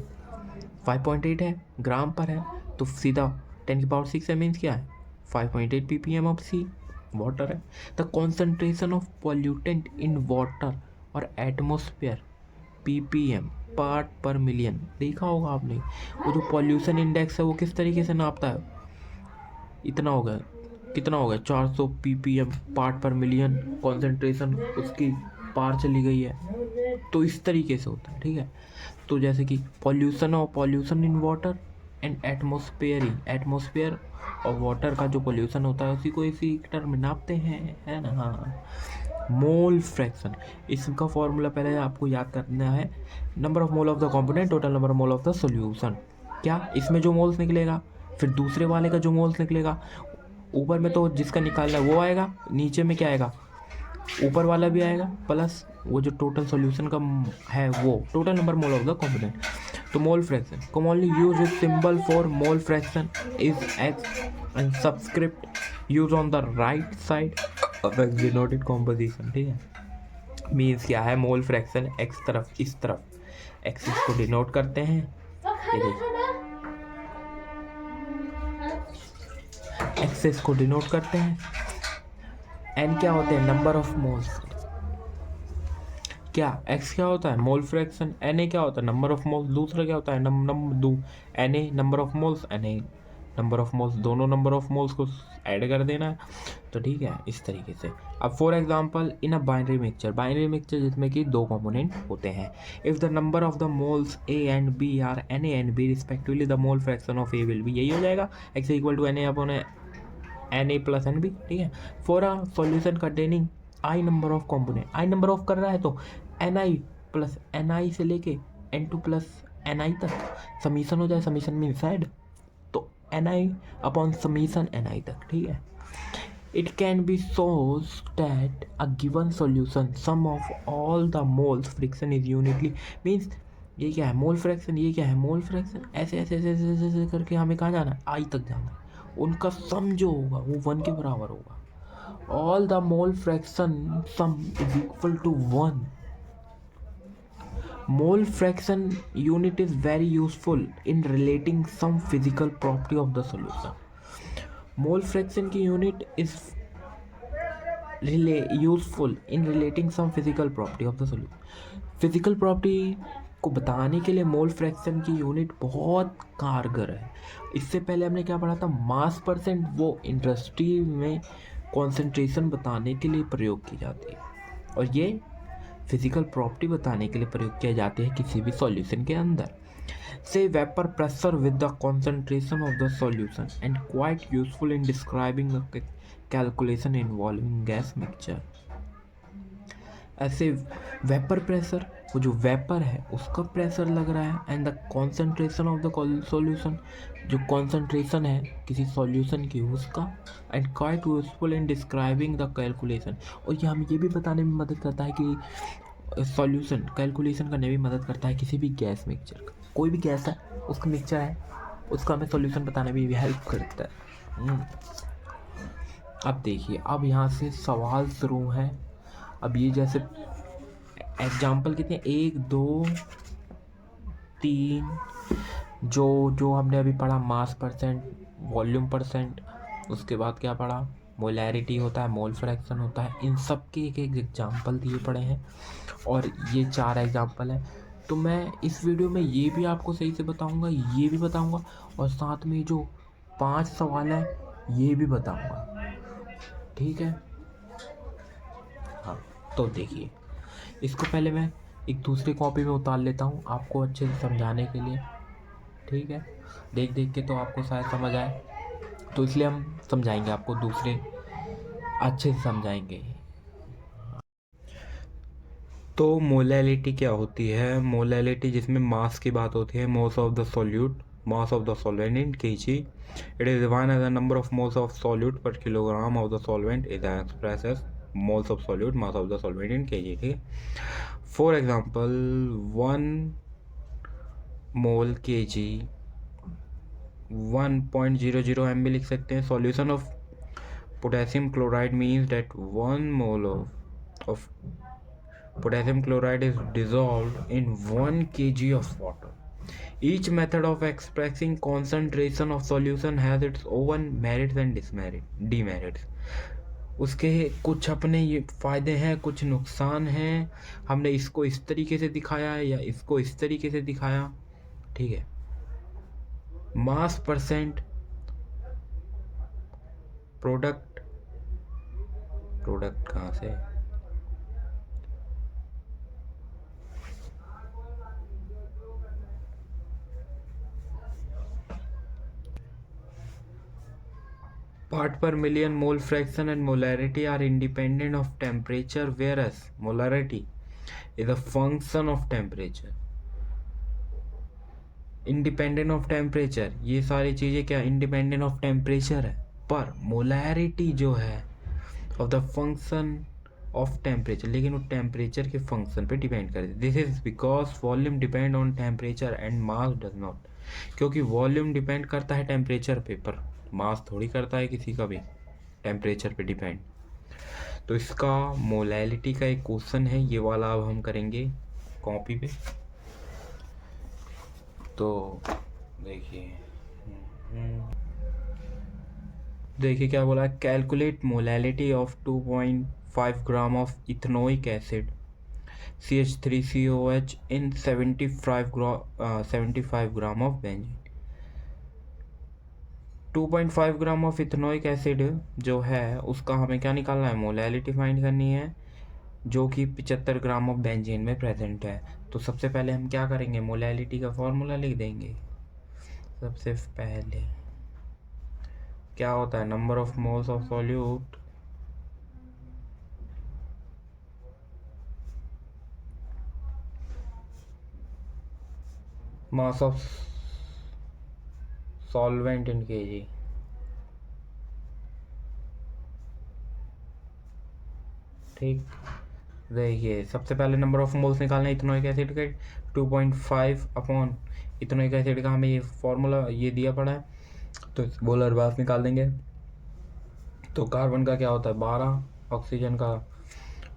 5.8 है ग्राम पर है, तो सीधा 10⁶ है। मीन्स क्या है 5.8 ppm ऑफ सी वाटर है। The concentration of pollutant in water और एटमोसफेयर ppm पार्ट पर मिलियन। देखा होगा आपने वो जो पॉल्यूशन इंडेक्स है वो किस तरीके से नापता है, इतना हो गया, कितना हो गया 400 ppm पार्ट पर मिलियन, कॉन्सेंट्रेशन उसकी पार चली गई है, तो इस तरीके से होता है। ठीक है, तो जैसे कि pollution in water and atmosphere और वाटर का जो पॉल्यूशन होता है उसी को इसी टर्म में नापते हैं, है ना। हाँ, मोल फ्रैक्शन, इसका फॉर्मूला पहले आपको याद करना है, number of mole of the component total number of mole of the solution. क्या इसमें जो मोल्स निकलेगा फिर दूसरे वाले का जो मोल्स निकलेगा, ऊपर में तो जिसका निकालना है वो आएगा, नीचे में क्या आएगा ऊपर वाला भी आएगा, प्लस वो जो टोटल सॉल्यूशन का है वो total number mole of the component. तो mole fraction commonly use is symbol for mole fraction is X and subscript use on the right side of X denoted composition. ठीक है, means क्या है mole fraction x तरफ, इस तरफ axis को denote करते हैं, ये देखिए एक्सेस को डिनोट करते हैं। एन क्या होते हैं नंबर ऑफ मोल्स, क्या एक्स क्या होता है मोल फ्रैक्शन, एन ए क्या होता है नंबर ऑफ मोल्स, दूसरा क्या होता है n A number of moles, n A number of moles, दोनों नंबर ऑफ मोल्स को ऐड कर देना है। तो ठीक है इस तरीके से। अब for example in a binary mixture जिसमें कि दो कंपोनेंट होते हैं, if the number of the moles A and B are N A and B respectively the mole fraction of A will be, यही हो जाएगा X equal to N A upon N A plus N B. ठीक है, for a solution containing I number of component, I number of कर रहा है तो N I plus N I से लेके N two plus N I तक summation हो जाए, समीशन मीन्स ऐड, तो N I upon summation N I तक। ठीक है, it can be shows that a given solution sum of all the moles fraction is unity, means ये क्या है मोल फ्रैक्शन, ये क्या है मोल फ्रैक्शन, ऐसे ऐसे ऐसे ऐसे ऐसे ऐसे करके हमें कहाँ जाना है आई तक जाना है, उनका सम जो होगा वो 1 के बराबर होगा। All the mole fraction sum is equal to 1। Mole fraction unit is very useful in relating some physical property of the solution. Mole fraction की unit is useful in relating some physical property of the solution. Physical property को बताने के लिए mole fraction की unit बहुत कारगर है। इससे पहले हमने क्या पढ़ा था मास परसेंट, वो इंडस्ट्री में कॉन्सेंट्रेशन बताने के लिए प्रयोग की जाती है, और ये फिजिकल प्रॉपर्टी बताने के लिए प्रयोग किया जाते हैं किसी भी सॉल्यूशन के अंदर। से vapour pressure with the concentration of the solution and quite useful in describing the calculation involving gas mixture. ऐसे वेपर प्रेशर, वो जो वेपर है उसका प्रेशर लग रहा है, and the concentration of the solution, जो कॉन्सेंट्रेशन है किसी सॉल्यूशन की उसका, and quite useful in describing the calculation, और ये हमें ये भी बताने में मदद करता है कि सॉल्यूशन कैलकुलेशन करने में मदद करता है किसी भी गैस मिक्सचर का, कोई भी गैस है उसका मिक्सचर है उसका हमें सॉल्यूशन बताने में भी हेल्प करता है। अब देखिए, अब यहाँ से सवाल शुरू है। अब ये जैसे एग्जाम्पल कितने 1 2 3, जो हमने अभी पढ़ा मास परसेंट, वॉल्यूम परसेंट, उसके बाद क्या पढ़ा मोलैरिटी होता है, मोल फ्रैक्शन होता है, इन सब के एक एक एग्जाम्पल दिए पड़े हैं, और ये 4 एग्जाम्पल हैं। तो मैं इस वीडियो में ये भी आपको सही से बताऊंगा, ये भी बताऊंगा, और साथ में जो 5 सवाल हैं ये भी बताऊंगा। ठीक है, हाँ तो देखिए, इसको पहले मैं एक दूसरी कॉपी में उतार लेता हूँ आपको अच्छे से समझाने के लिए। ठीक है, देख देख के तो आपको शायद समझ आए, तो इसलिए हम समझाएंगे आपको, दूसरे अच्छे से समझाएंगे। तो मोलैलिटी क्या होती है, मोलैलिटी जिसमें मास की बात होती है, mass of the solvent in kg, it is defined as the number of moles of solute पर kilogram of the solvent is express as moles of solute mass of the solvent in kg। ठीक है, for example 1 mole kg 1.00 ml लिख सकते हैं। Solution of potassium chloride means that 1 mole of potassium chloride is dissolved in 1 kg of water. Each method of expressing concentration of solution has its own merits and demerits. उसके कुछ अपने ये फ़ायदे हैं, कुछ नुकसान हैं. हमने इसको इस तरीके से दिखाया है या इसको इस तरीके से दिखाया, ठीक है. मास परसेंट प्रोडक्ट कहाँ से, part per million mole fraction and molarity are independent of temperature, whereas molarity is a function of temperature. Independent of temperature, ये सारी चीज़ें क्या इंडिपेंडेंट ऑफ टेम्परेचर है, पर मोलैरिटी जो है of the function of temperature, लेकिन वो टेम्परेचर के फंक्शन पे डिपेंड करती है. This is because volume depend on temperature and mass does not. क्योंकि वॉल्यूम डिपेंड करता है टेम्परेचर पे, पर मास थोड़ी करता है किसी का भी टेम्परेचर पे डिपेंड. तो इसका मोलैरिटी का एक क्वेश्चन है, ये वाला अब हम करेंगे कॉपी पे. तो देखिए क्या बोला, calculate molarity of 2.5 gram of ethanoic acid CH3COH in 75 gram of benzene. 2.5 gram of ethanoic acid जो है उसका हमें क्या निकालना है, मोलैरिटी फाइंड करनी है, जो कि 75 ग्राम ऑफ बेंजीन में प्रेजेंट है. तो सबसे पहले हम क्या करेंगे, मोलैरिटी का फॉर्मूला लिख देंगे. सबसे पहले क्या होता है, number of moles of solute mass of solvent in kg. ठीक, देखिए सबसे पहले नंबर ऑफ मोल्स निकालना है इथेनोइक एसिड के. 2.5 अपॉन इथेनोइक एसिड का हमें ये फॉर्मूला ये दिया पड़ा है, तो मोलर मास निकाल देंगे. तो कार्बन का क्या होता है 12, ऑक्सीजन का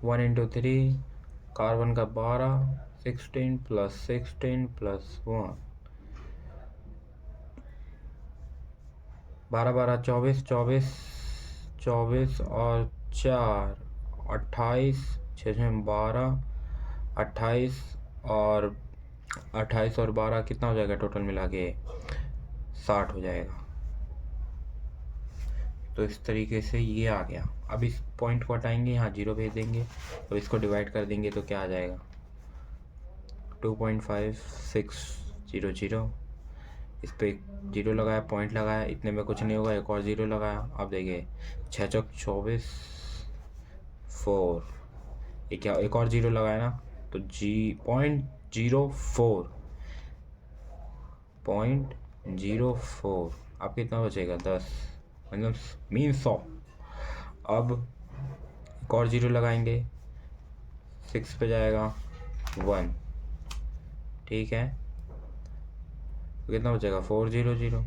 1 × 3, कार्बन का 12, 16 + 16 + 1, 12 12 24, 24 और 4 28, 6 12, 28 और 12 कितना हो जाएगा टोटल मिला के 60 हो जाएगा. तो इस तरीके से ये आ गया. अब इस पॉइंट को हटाएंगे, यहाँ 0 भेज देंगे, अब इसको डिवाइड कर देंगे तो क्या आ जाएगा 2.5600. इस पर 0 लगाया, पॉइंट लगाया, इतने में कुछ नहीं होगा, एक और 0 लगाया. अब देखिए 6 चौक 24, 4, ये क्या एक और 0 लगाया ना, तो 0.04 अब कितना बचेगा 10, मतलब मीन 100. अब एक और 0 लगाएंगे, 6 पे जाएगा 1, ठीक है. तो कितना बचेगा 400.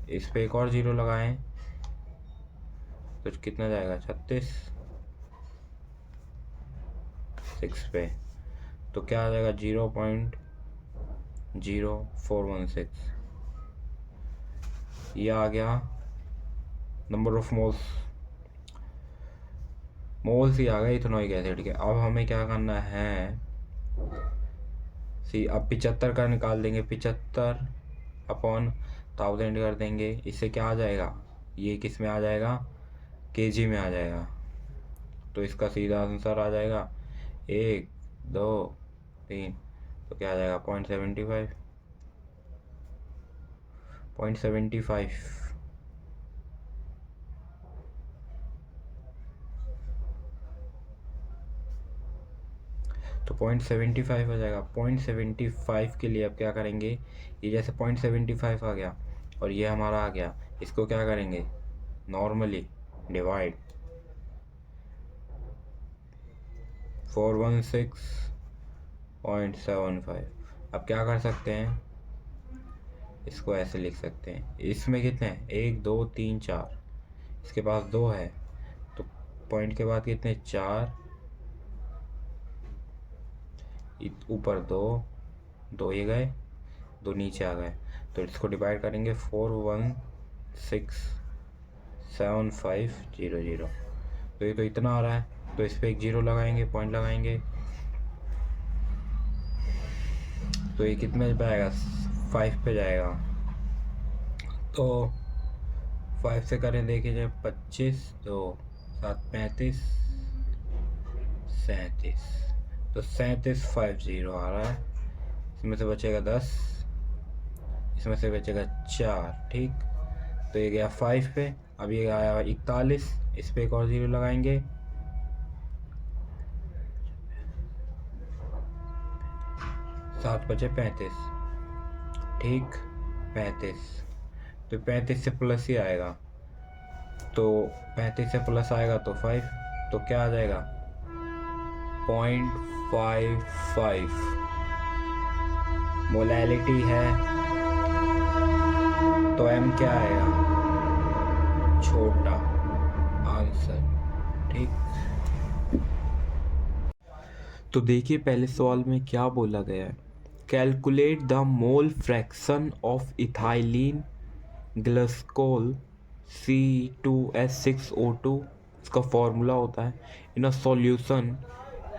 इस पे एक और 0 लगाएं तो कितना जाएगा 36, 6 पे, तो क्या आ जाएगा 0.0416. ये आ गया नंबर ऑफ मोल्स ही आ गए इथेनोइक एसिड के. अब हमें क्या करना है, अब 75 का निकाल देंगे, 75 अपॉन 1000 कर देंगे. इससे क्या आ जाएगा, ये किस में आ जाएगा kg में आ जाएगा. तो इसका सीधा आंसर आ जाएगा 1 2 3, तो क्या आ जाएगा 0.75. तो 0.75 हो जाएगा. 0.75 के लिए अब क्या करेंगे, ये जैसे 0.75 आ गया और ये हमारा आ गया, इसको क्या करेंगे नॉर्मली डिवाइड 416.75. अब क्या कर सकते हैं, इसको ऐसे लिख सकते हैं, इसमें कितने हैं 1 2 3 4, इसके पास 2 है, पॉइंट के बाद कितने 4, ऊपर 2, 2 ये गए, 2 नीचे आ गए। तो इसको डिवाइड करेंगे 4167500। तो ये तो इतना आ रहा है, तो इस पर एक 0 लगाएंगे, पॉइंट लगाएंगे। तो ये कितने पे आएगा 5 पे जाएगा। तो 5 से करें देखिए जब 25, 2 7 35 37, तो 3750 आ रहा है। इसमें से बचेगा 10, इसमें से बचेगा 4, ठीक। तो ये गया 5 पे। अब ये आया 41, इस पे एक और 0 लगाएंगे। 7 बचे 35, ठीक 35। तो 35 से प्लस ही आएगा, तो 35 से प्लस आएगा तो 5, तो क्या आ जाएगा 0.55 मोलैलिटी है। तो m क्या आएगा, छोटा आंसर, ठीक। तो देखिए पहले सवाल में क्या बोला गया है, calculate the mole fraction of ethylene glycerol C2H6O2, इसका फॉर्मूला होता है, in a solution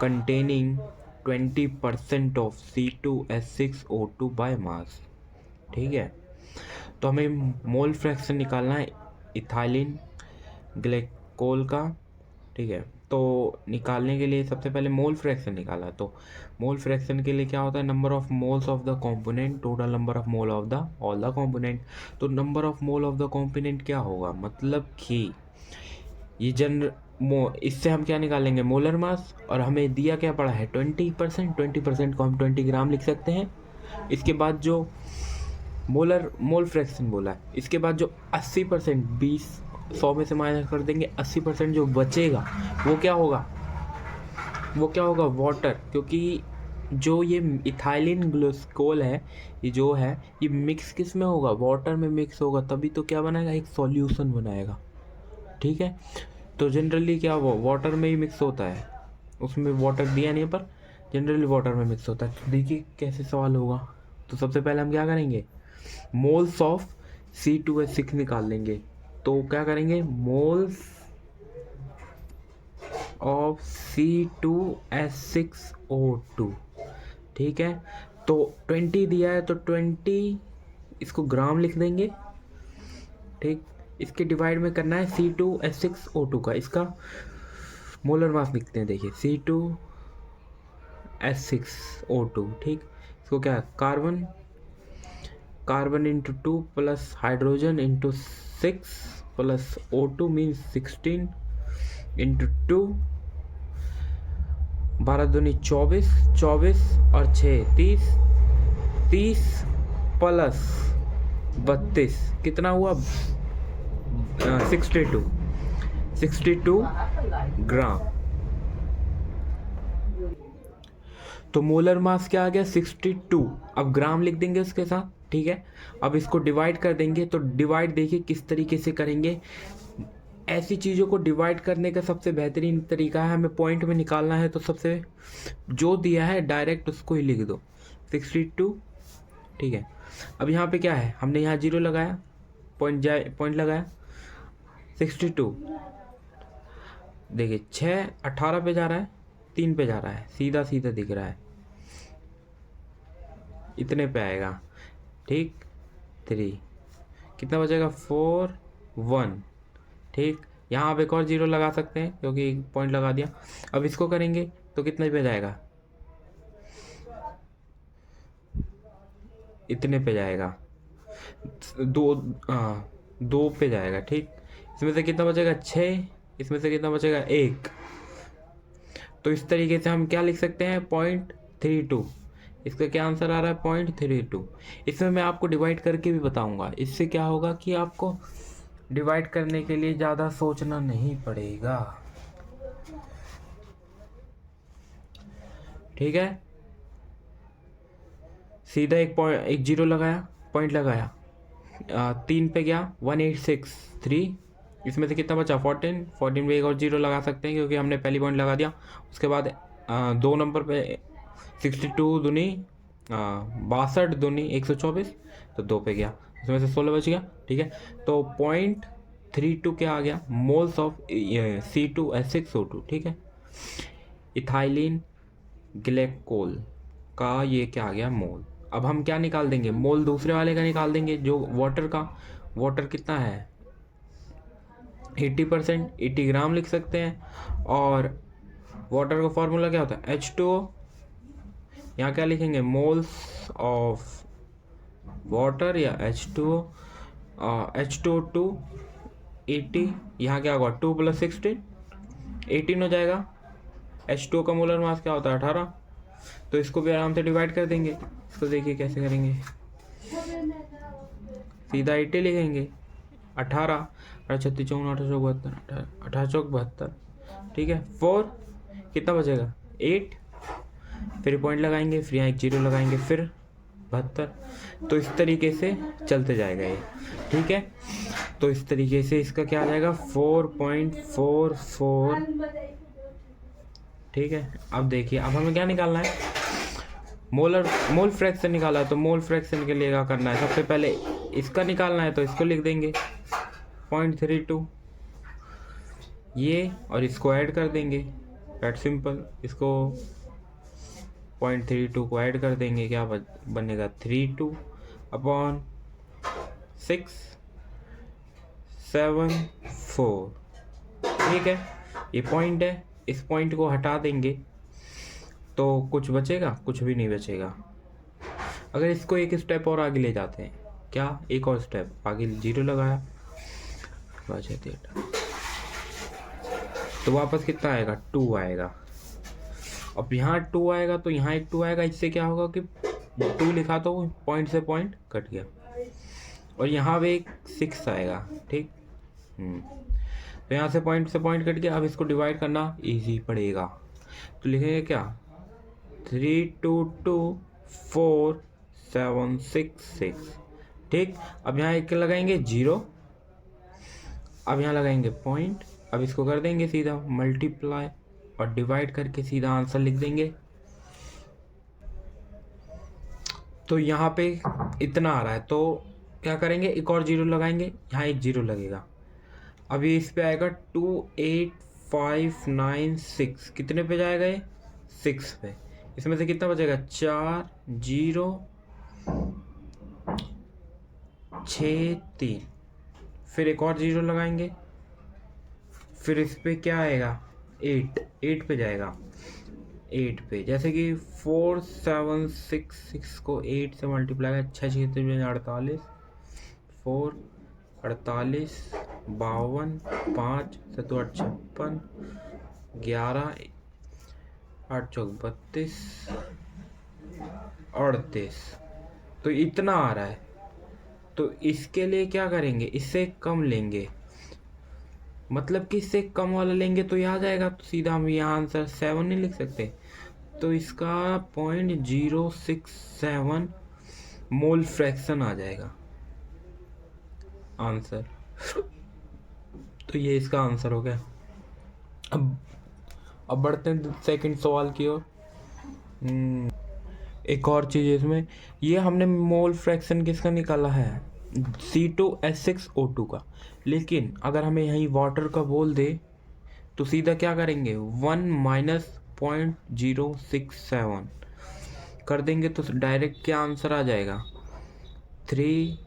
containing 20% of C2H6O2 by mass, ठीक है। तो हमें मोल फ्रैक्शन निकालना है इथाइलिन ग्लिसरॉल का, ठीक है। तो निकालने के लिए सबसे पहले मोल फ्रैक्शन निकाला। तो मोल फ्रैक्शन के लिए क्या होता है, number of moles of the component total number of mole of the all the component. तो number of mole of the component क्या होगा, मतलब कि ये इससे हम क्या निकालेंगे, मोलर मास। और हमें दिया क्या पड़ा है 20%, 20% को हम 20 ग्राम लिख सकते हैं। इसके बाद जो मोल फ्रैक्शन बोला है, इसके बाद जो 80%, 100 में से माइनस कर देंगे, 80% जो बचेगा वो क्या होगा, वाटर। क्योंकि जो ये इथाइलिन ग्लिसरॉल है, ये जो है ये मिक्स किस में होगा, वाटर में मिक्स होगा, तभी तो क्या बनाएगा, एक सॉल्यूशन बनाएगा, ठीक है। तो जनरली क्या वाटर में ही मिक्स होता है, उसमें वाटर दिया नहीं पर जनरली वाटर में मिक्स होता है। तो देखिए कैसे सवाल होगा। तो सबसे पहले हम क्या करेंगे, मोल्स ऑफ C2H6 निकाल लेंगे। तो क्या करेंगे, मोल्स ऑफ C2H6O2, ठीक है। तो 20 दिया है तो 20 इसको ग्राम लिख देंगे, ठीक। इसके डिवाइड में करना है C2H6O2 का, इसका मोलर मास लिखते हैं, देखिए C2H6O2, ठीक। इसको क्या carbon into 2 plus hydrogen into 6 plus O2 means 16 into 2, 12 दूनी 24, 24 और 6 30, 30 प्लस 32 कितना हुआ 62 ग्राम। तो मोलर मास क्या आ गया 62। अब ग्राम लिख देंगे उसके साथ, ठीक है। अब इसको डिवाइड कर देंगे। तो डिवाइड देखिए किस तरीके से करेंगे, ऐसी चीज़ों को डिवाइड करने का सबसे बेहतरीन तरीका है, हमें पॉइंट में निकालना है तो सबसे जो दिया है डायरेक्ट उसको ही लिख दो 62, ठीक है। अब यहाँ पे क्या है, हमने यहाँ 0 लगाया, पॉइंट लगाया 62, देखिए 6 18 पे जा रहा है, 3 पे जा रहा है, सीधा सीधा दिख रहा है, इतने पे आएगा, ठीक। 3 कितना बचेगा 4 1, ठीक। यहाँ पे एक और 0 लगा सकते हैं क्योंकि पॉइंट लगा दिया। अब इसको करेंगे तो कितने पे जाएगा, इतने पे जाएगा, 2 पे जाएगा, ठीक। इसमें से कितना बचेगा 6, इसमें से कितना बचेगा 1। तो इस तरीके से हम क्या लिख सकते हैं 0.32। इसका क्या आंसर आ रहा है 0.32। इसमें मैं आपको डिवाइड करके भी बताऊंगा, इससे क्या होगा कि आपको डिवाइड करने के लिए ज़्यादा सोचना नहीं पड़ेगा, ठीक है। सीधा एक 0 लगाया, पॉइंट लगाया, 3 पे गया 1863 इसमें से कितना बचा 14, 14 पे एक और जीरो लगा सकते हैं क्योंकि हमने पहली पॉइंट लगा दिया। उसके बाद 2 नंबर पे 62 दूनी 62 दूनी 124, तो 2 पे गया, उसमें से 16 बच गया। ठीक है, तो 0.32 क्या आ गया, मोल्स ऑफ C2H6O2। ठीक है, इथाइलिन ग्लाइकोल का ये क्या आ गया, मोल। अब हम क्या निकाल देंगे, मोल दूसरे वाले का निकाल देंगे जो वाटर का। वाटर कितना है 80%, 80 ग्राम लिख सकते हैं। और वाटर का फॉर्मूला क्या होता है H2O। यहाँ क्या लिखेंगे, मोल्स ऑफ वाटर या H2O, H2O2 80, यहाँ क्या होगा 2 + 16 18 हो जाएगा। H2O का मोलर मास क्या होता है 18, तो इसको भी आराम से डिवाइड कर देंगे। इसको देखिए कैसे करेंगे, सीधा 80 लिखेंगे, 18 36 54 18 72 18 72। ठीक है, 4 कितना बचेगा 8, फिर पॉइंट लगाएंगे, फिर यहाँ एक जीरो लगाएंगे, फिर 72। तो इस तरीके से चलते जाएगा ये। ठीक है, तो इस तरीके से इसका क्या आ जाएगा 4.44। ठीक है, अब देखिए, अब हमें क्या निकालना है, मोल फ्रैक्शन निकाला है, तो मोल फ्रैक्शन के लिए क्या करना है, सबसे पहले इसका निकालना है, तो इसको लिख देंगे 0.32 ये, और इसको ऐड कर देंगे, दैट सिंपल। इसको 0.32 को ऐड कर देंगे, क्या बनेगा 32/674। ठीक है, ये पॉइंट है, इस पॉइंट को हटा देंगे तो कुछ बचेगा, कुछ भी नहीं बचेगा। अगर इसको एक स्टेप और आगे ले जाते हैं, क्या एक और स्टेप आगे, जीरो लगाया, बचे डेटा, तो वापस कितना आएगा 2 आएगा। अब यहाँ 2 आएगा तो यहाँ एक 2 आएगा, इससे क्या होगा कि 2 लिखा तो पॉइंट से पॉइंट कट गया, और यहाँ पे एक 6 आएगा। ठीक, तो यहाँ से पॉइंट कट गया। अब इसको डिवाइड करना इजी पड़ेगा, तो लिखेंगे क्या 3224766। ठीक, अब यहाँ एक लगाएंगे जीरो, अब यहाँ लगाएंगे पॉइंट, अब इसको कर देंगे सीधा मल्टीप्लाई और डिवाइड करके सीधा आंसर लिख देंगे। तो यहाँ पे इतना आ रहा है, तो क्या करेंगे, एक और जीरो लगाएंगे, यहाँ एक जीरो लगेगा। अभी इस पे आएगा 28596, कितने पे जाएगा ये 6 पे। इसमें से कितना बचेगा 4 0 6 3, फिर एक और जीरो लगाएंगे, फिर इस पे क्या आएगा 8 पे जाएगा, 8 पे, जैसे कि 4766 को 8 से मल्टीप्लाई कर 6 6 48, 4 48 52 5 7 8 56 11 8 चौक 32 38, तो इतना आ रहा है। तो इसके लिए क्या करेंगे, इससे कम लेंगे, मतलब कि इससे कम वाला लेंगे तो ये आ जाएगा, तो सीधा हम यहाँ आंसर 7 नहीं लिख सकते, तो इसका 0.067 मोल फ्रैक्शन आ जाएगा आंसर। तो ये इसका आंसर हो गया। अब बढ़ते हैं सेकंड सवाल की ओर। एक और चीज़ इसमें, ये हमने मोल फ्रैक्शन किसका निकाला है C2H6O2 का, लेकिन अगर हमें यहीं वाटर का बोल दे तो सीधा क्या करेंगे 1 - 0.067 कर देंगे, तो डायरेक्ट क्या आंसर आ जाएगा 3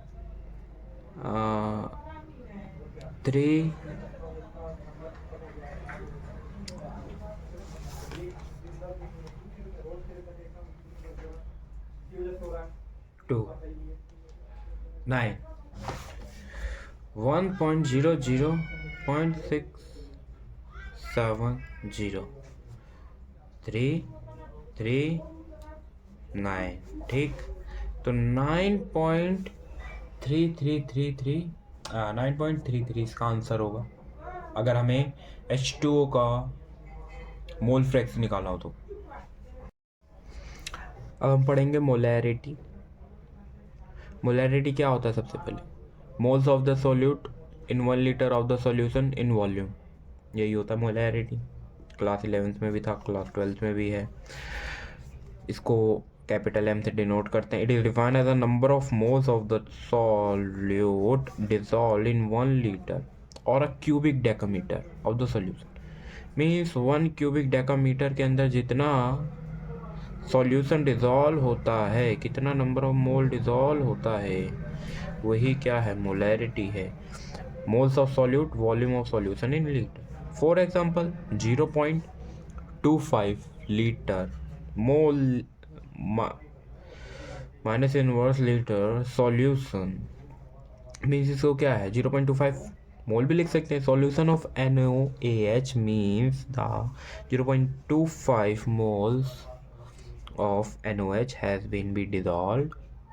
2 9 1.00.670 3 3 9। ठीक, तो 9.3333 इसका आंसर होगा, अगर हमें H2O का मोल फ्रैक्शन निकालना हो तो। अब हम पढ़ेंगे मोलैरिटी। मोलैरिटी क्या होता है, सबसे पहले moles of the solute in 1 litre of the solution in volume, यही होता है मोलैरिटी। क्लास 11th में भी था, क्लास 12th में भी है। इसको कैपिटल एम से डिनोट करते हैं। It is defined as a number of moles of the solute dissolve in 1 litre और a cubic decametre of the solution. Means 1 cubic decametre के अंदर जितना सॉल्यूशन डिसॉल्व होता है, कितना नंबर ऑफ मोल डिसॉल्व होता है, वही क्या है, मोलैरिटी है। Moles of solute, volume of solution in litre. For example 0.25 litre mole minus inverse litre solution means इसको क्या है 0.25 मोल भी लिख सकते हैं। Solution of NaOH means the 0.25 moles of NaOH has been dissolved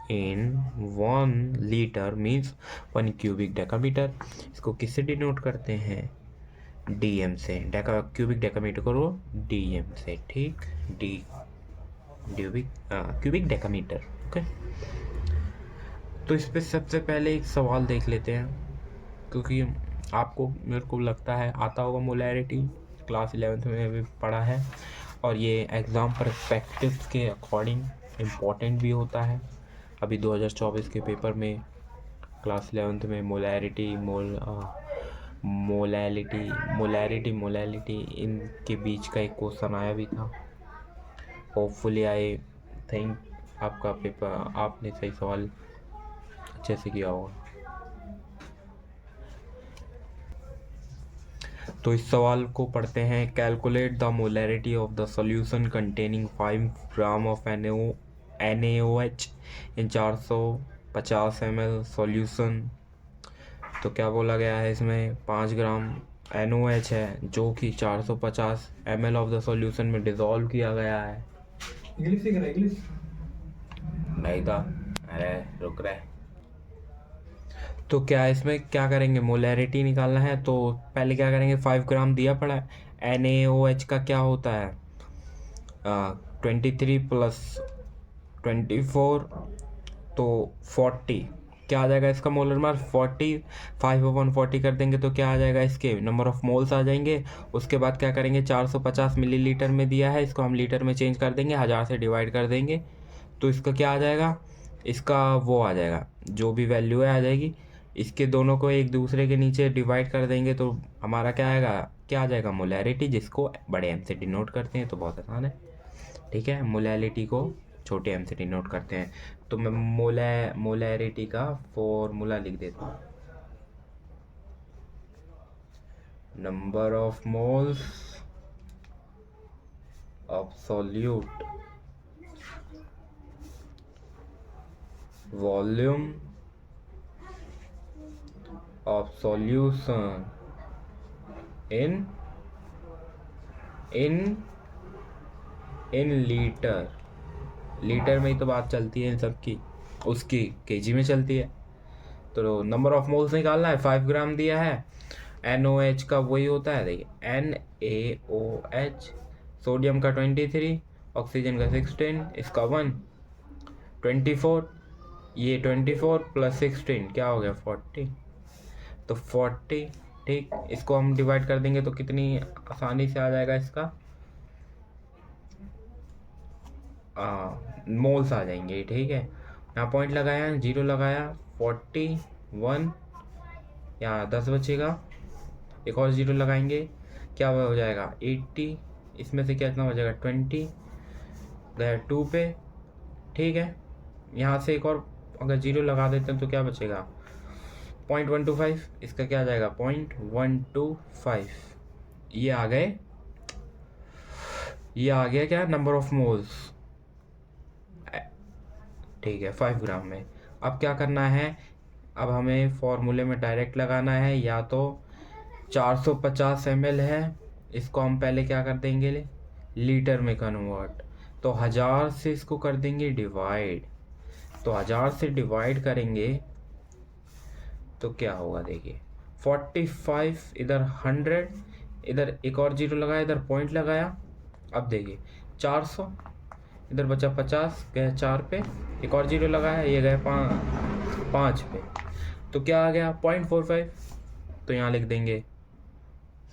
in 1 liter means 1 cubic decameter। इसको किससे denote करते हैं, DM से। क्यूबिक डेकामीटर करो DM से, ठीक, क्यूबिक डेकामीटर। ओके, तो इस पे सबसे पहले एक सवाल देख लेते हैं, क्योंकि आपको, मेरे को लगता है आता होगा मोलैरिटी, क्लास 11th में भी पढ़ा है, और ये एग्ज़ाम परस्पेक्टिव के अकॉर्डिंग इम्पॉर्टेंट भी होता है। अभी 2024 के पेपर में क्लास 11th में मोलैलिटी इनके बीच का एक क्वेश्चन आया भी था। होपफुली आई थिंक आपका पेपर, आपने सही सवाल अच्छे से किया होगा। तो इस सवाल को पढ़ते हैं। Calculate the molarity of the solution containing 5 gram of NaOH in 450 ml solution. तो क्या बोला गया है इसमें, 5 ग्राम NaOH है जो कि 450 ml ऑफ द सॉल्यूशन में डिसॉल्व किया गया है। इंग्लिश सीख रहा है, इंग्लिश नहीं था, अरे रुक रहा। तो क्या इसमें क्या करेंगे, मोलैरिटी निकालना है। तो पहले क्या करेंगे, 5 ग्राम दिया पड़ा है, NaOH का क्या होता है 23 प्लस 24 तो 40, क्या आ जाएगा इसका मोलर मास 40। 5/40 कर देंगे तो क्या आ जाएगा, इसके नंबर ऑफ मोल्स आ जाएंगे। उसके बाद क्या करेंगे, 450 मिलीलीटर में दिया है, इसको हम लीटर में चेंज कर देंगे, 1000 से डिवाइड कर देंगे, तो इसका क्या आ जाएगा, इसका वो आ जाएगा, जो भी वैल्यू है आ जाएगी। इसके दोनों को एक दूसरे के नीचे डिवाइड कर देंगे तो हमारा क्या आएगा, क्या आ जाएगा, मोलैरिटी, जिसको बड़े एम से डिनोट करते हैं। तो बहुत आसान है, ठीक है, मोलैरिटी को छोटे एम से डिनोट करते हैं। तो मैं मोलैरिटी का फॉर्मूला लिख देता हूँ। Number of moles of solute, volume of solution in litre में ही तो बात चलती है इन सब की, उसकी केजी में चलती है। तो नंबर ऑफ मोल्स निकालना है, 5 ग्राम दिया है। NaOH का वही होता है, देखिए NaOH, सोडियम का 23, ऑक्सीजन का 16, इसका 1, 24, ये 24 प्लस 16 क्या हो गया 40, तो 40, ठीक। इसको हम डिवाइड कर देंगे तो कितनी आसानी से आ जाएगा, इसका मोल्स आ जाएंगे, ठीक है। यहाँ पॉइंट लगाया, 0 लगाया, 41, यहाँ 10 बचेगा, एक और 0 लगाएंगे, क्या हो जाएगा 80, इसमें से कितना हो जाएगा 20, गया 2 पे, ठीक है। यहाँ से एक और अगर 0 लगा देते हैं तो क्या बचेगा 0.125, इसका क्या आ जाएगा 0.125। ये आ गया क्या, नंबर ऑफ मोल्स, ठीक है, 5 ग्राम में। अब क्या करना है, अब हमें फॉर्मूले में डायरेक्ट लगाना है, या तो 450 ml है, इसको हम पहले क्या कर देंगे, लीटर में कन्वर्ट, तो 1000 से इसको कर देंगे डिवाइड। तो 1000 से डिवाइड करेंगे तो क्या होगा, देखिए 45, इधर 100, इधर एक और 0 लगाया, इधर पॉइंट लगाया। अब देखिए 400, इधर बचा 50, गया 4 पे, एक और 0 लगाया, ये गया 5 पे, तो क्या आ गया 0.45। तो यहाँ लिख देंगे,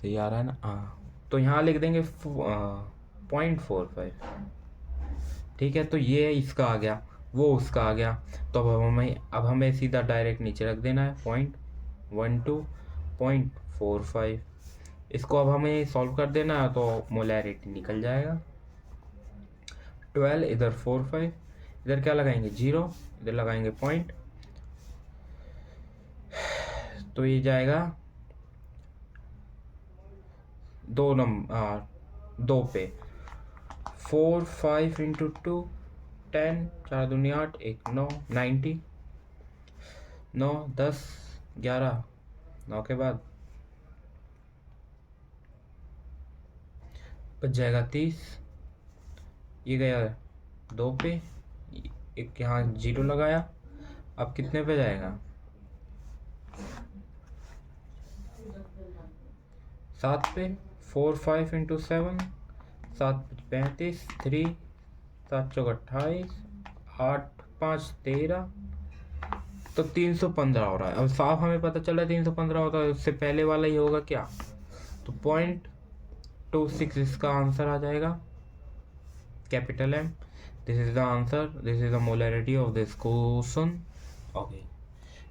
सही आ रहा है ना, हाँ, तो यहाँ लिख देंगे 0.45। ठीक है, तो ये इसका आ गया, वो उसका आ गया, तो अब हमें सीधा डायरेक्ट नीचे रख देना है 0.12.45। इसको अब हमें सॉल्व कर देना है, तो मोलैरिटी निकल जाएगा 12, इधर 45, इधर क्या लगाएंगे 0, इधर लगाएंगे पॉइंट, तो ये जाएगा 2 पे 4 5 इंटू 2 10, 4 दूनी 8, 1 9, 90, 9 10 11, 9 के बाद बच जाएगा 30, ये गया 2 पे, एक यहाँ 0 लगाया, अब कितने पे जाएगा 7 पे, 4 5 इंटू 7, 7 35, 3 7 चौक 28, 8 5 13, तो 315 हो रहा है। अब साफ हमें पता चला 315 होता है, उससे पहले वाला ही होगा क्या, तो 0.26 इसका आंसर आ जाएगा, capital M। This is the answer, this is the molarity of this question. Okay,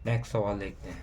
next सवाल देखते हैं।